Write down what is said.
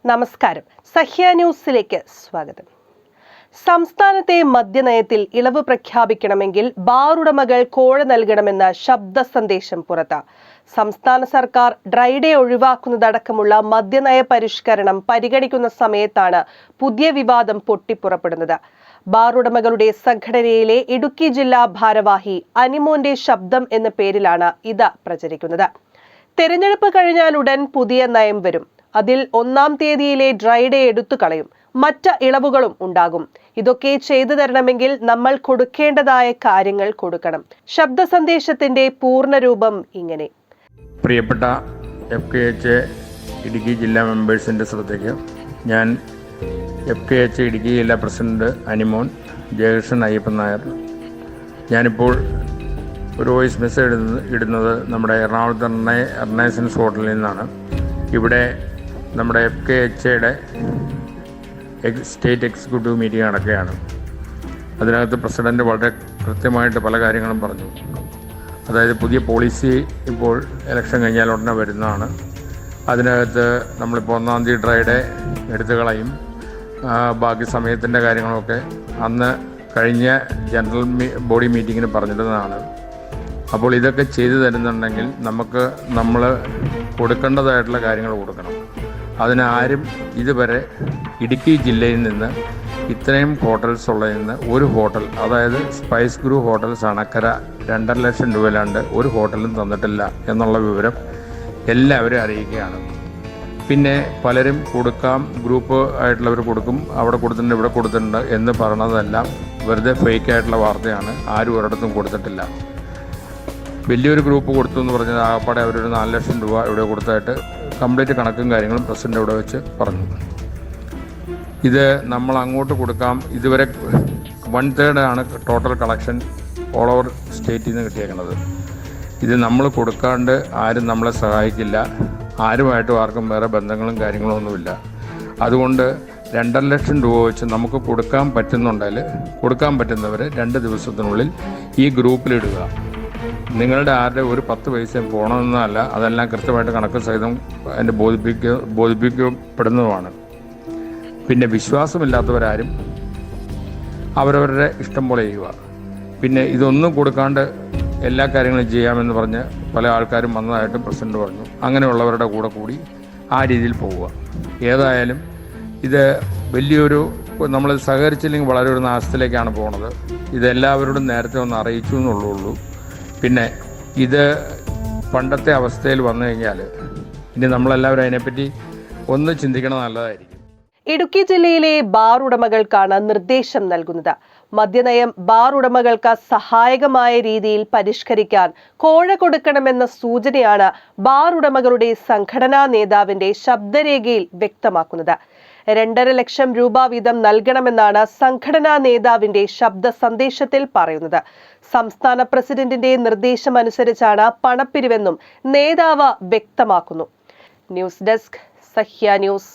നമസ്കാരം. സഹ്യ ന്യൂസിലേക്ക് സ്വാഗതം. സംസ്ഥാനത്തെ മദ്യനയത്തിൽ ഇളവ് പ്രഖ്യാപിക്കണമെങ്കിൽ ബാർ ഉടമകൾ കോഴ നൽകണമെന്ന ശബ്ദ സന്ദേശം പുറത്ത്. സംസ്ഥാന സർക്കാർ ഡ്രൈ ഡേ ഒഴിവാക്കുന്നതടക്കമുള്ള മദ്യനയ പരിഷ്കരണം പരിഗണിക്കുന്ന സമയത്താണ് പുതിയ വിവാദം പൊട്ടിപ്പുറപ്പെടുന്നത്. ബാർ ഉടമകളുടെ സംഘടനയിലെ ഇടുക്കി ജില്ലാ ഭാരവാഹി അനിമോന്റെ ശബ്ദം എന്ന പേരിലാണ് ഇത് പ്രചരിക്കുന്നത്. തെരഞ്ഞെടുപ്പ് കഴിഞ്ഞാലുടൻ പുതിയ നയം വരും. അതിൽ 1-ാം തീയതിയിലെ ഡ്രൈ ഡേ എടുത്തു കളയും. മറ്റ് ഇളവുകളും ഉണ്ടാകും. ഇതൊക്കെ ചെയ്തു തരണമെങ്കിൽ നമ്മൾ കൊടുക്കേണ്ടതായ കാര്യങ്ങൾ കൊടുക്കണം. ശബ്ദ സന്ദേശത്തിന്റെ പൂർണ്ണരൂപം ഇങ്ങനെ. പ്രിയപ്പെട്ട FKH ഇടുക്കി ജില്ലാ മെമ്പേഴ്സിൻ്റെ ശ്രദ്ധയ്ക്ക് ഞാൻ FKH ഇടുക്കി ജില്ലാ പ്രസിഡന്റ് അനിമോൻ ജയകൃഷ്ണൻ അയ്യപ്പൻ നായർ. ഞാനിപ്പോൾ ഒരു വോയിസ് മെസ്സേജ് ഇടുന്നത് നമ്മുടെ എറണാകുളത്ത് റിനൈസൻസ് ഹോട്ടലിൽ നിന്നാണ്. ഇവിടെ നമ്മുടെ FKHയുടെ സ്റ്റേറ്റ് എക്സിക്യൂട്ടീവ് മീറ്റിംഗ് നടക്കുകയാണ്. അതിനകത്ത് പ്രസിഡന്റ് വളരെ കൃത്യമായിട്ട് പല കാര്യങ്ങളും പറഞ്ഞു. അതായത് പുതിയ പോളിസി ഇപ്പോൾ ഇലക്ഷൻ കഴിഞ്ഞാൽ ഉടനെ വരുന്നതാണ്. അതിനകത്ത് നമ്മളിപ്പോൾ 1-ാം തീയതി ഡ്രൈ ഡേ എടുത്തു കളയും. ബാക്കി സമയത്തിൻ്റെ കാര്യങ്ങളൊക്കെ അന്ന് കഴിഞ്ഞ ജനറൽ ബോഡി മീറ്റിങ്ങിന് പറഞ്ഞിരുന്നതാണ്. അപ്പോൾ ഇതൊക്കെ ചെയ്തു തരുന്നുണ്ടെങ്കിൽ നമ്മൾ കൊടുക്കേണ്ടതായിട്ടുള്ള കാര്യങ്ങൾ കൊടുക്കണം. അതിനാരും ഇതുവരെ ഇടുക്കി ജില്ലയിൽ നിന്ന് ഇത്രയും ഹോട്ടൽസ് ഉള്ളതിൽ നിന്ന് ഒരു ഹോട്ടൽ, അതായത് സ്പൈസ് ഗ്രൂ ഹോട്ടൽസ് അണക്കര 2.5 ലക്ഷം രൂപയിലാണ്ട് ഒരു ഹോട്ടലും തന്നിട്ടില്ല എന്നുള്ള വിവരം എല്ലാവരും അറിയിക്കുകയാണ്. പിന്നെ പലരും കൊടുക്കാം, ഗ്രൂപ്പ് ആയിട്ടുള്ളവർ കൊടുക്കും, അവിടെ കൊടുത്തിട്ടുണ്ട് ഇവിടെ കൊടുത്തിട്ടുണ്ട് എന്ന് പറഞ്ഞതെല്ലാം വെറുതെ ഫേക്കായിട്ടുള്ള വാർത്തയാണ്. ആരും ഒരിടത്തും കൊടുത്തിട്ടില്ല. വലിയൊരു ഗ്രൂപ്പ് കൊടുത്തു എന്ന് പറഞ്ഞത് ആകപ്പാടെ അവരൊരു 4 ലക്ഷം രൂപ ഇവിടെ കൊടുത്തായിട്ട് കംപ്ലീറ്റ് കണക്കും കാര്യങ്ങളും പ്രസിഡന്റ് ഇവിടെ വെച്ച് പറഞ്ഞു. ഇത് നമ്മൾ അങ്ങോട്ട് കൊടുക്കാം. ഇതുവരെ 1/3 ആണ് ടോട്ടൽ കളക്ഷൻ ഓൾ ഓവർ സ്റ്റേറ്റിൽ നിന്ന് കിട്ടിയേക്കുന്നത്. ഇത് നമ്മൾ കൊടുക്കാണ്ട് ആരും നമ്മളെ സഹായിക്കില്ല. ആരുമായിട്ടും ആർക്കും വേറെ ബന്ധങ്ങളും കാര്യങ്ങളും ഒന്നുമില്ല. അതുകൊണ്ട് 2.5 ലക്ഷം രൂപ വെച്ച് നമുക്ക് കൊടുക്കാൻ പറ്റുന്നുണ്ടെങ്കിൽ കൊടുക്കാൻ പറ്റുന്നവർ 2 ദിവസത്തിനുള്ളിൽ ഈ ഗ്രൂപ്പിലിടുക. നിങ്ങളുടെ ആരുടെ ഒരു 10 പൈസയും പോകണമെന്നല്ല, അതെല്ലാം കൃത്യമായിട്ട് കണക്ക് സഹിതം അതിൻ്റെ ബോധിപ്പിക്കപ്പെടുന്നതുമാണ്. പിന്നെ വിശ്വാസമില്ലാത്തവരാരും അവരവരുടെ ഇഷ്ടം പോലെ ചെയ്യുക. പിന്നെ ഇതൊന്നും കൊടുക്കാണ്ട് എല്ലാ കാര്യങ്ങളും ചെയ്യാമെന്ന് പറഞ്ഞ് പല ആൾക്കാരും വന്നതായിട്ടും പ്രസിഡന്റ് പറഞ്ഞു. അങ്ങനെയുള്ളവരുടെ കൂടെ കൂടി ആ രീതിയിൽ പോവുക. ഏതായാലും ഇത് വലിയൊരു നമ്മൾ സഹകരിച്ചില്ലെങ്കിൽ വളരെ ഒരു നാശത്തിലേക്കാണ് പോകുന്നത്. ഇതെല്ലാവരോടും നേരത്തെ ഒന്ന് അറിയിച്ചു എന്നുള്ളൂ. പിന്നെ ഇത് പണ്ടത്തെ അവസ്ഥയിൽ വന്നു കഴിഞ്ഞാൽ ഇനി നമ്മളെല്ലാവരും അതിനെപ്പറ്റി ഒന്ന് ചിന്തിക്കണം, നല്ലതായിരിക്കും. ഇടുക്കി ജില്ലയിലെ ബാർ ഉടമകൾക്കാണ് നിർദ്ദേശം നൽകുന്നത്. മദ്യനയം ബാർ ഉടമകൾക്ക് സഹായകമായ രീതിയിൽ പരിഷ്കരിക്കാൻ കോഴ കൊടുക്കണമെന്ന സൂചനയാണ് ബാർ ഉടമകളുടെ സംഘടനാ നേതാവിന്റെ ശബ്ദരേഖയിൽ വ്യക്തമാക്കുന്നത്. 2.5 ലക്ഷം രൂപ വീതം നൽകണമെന്നാണ് സംഘടനാ നേതാവിന്റെ ശബ്ദ സന്ദേശത്തിൽ പറയുന്നത്. സംസ്ഥാന പ്രസിഡന്റിന്റെ നിർദ്ദേശമനുസരിച്ചാണ് പണപ്പിരിവെന്നും നേതാവ് വ്യക്തമാക്കുന്നു. News desk, Sahya news.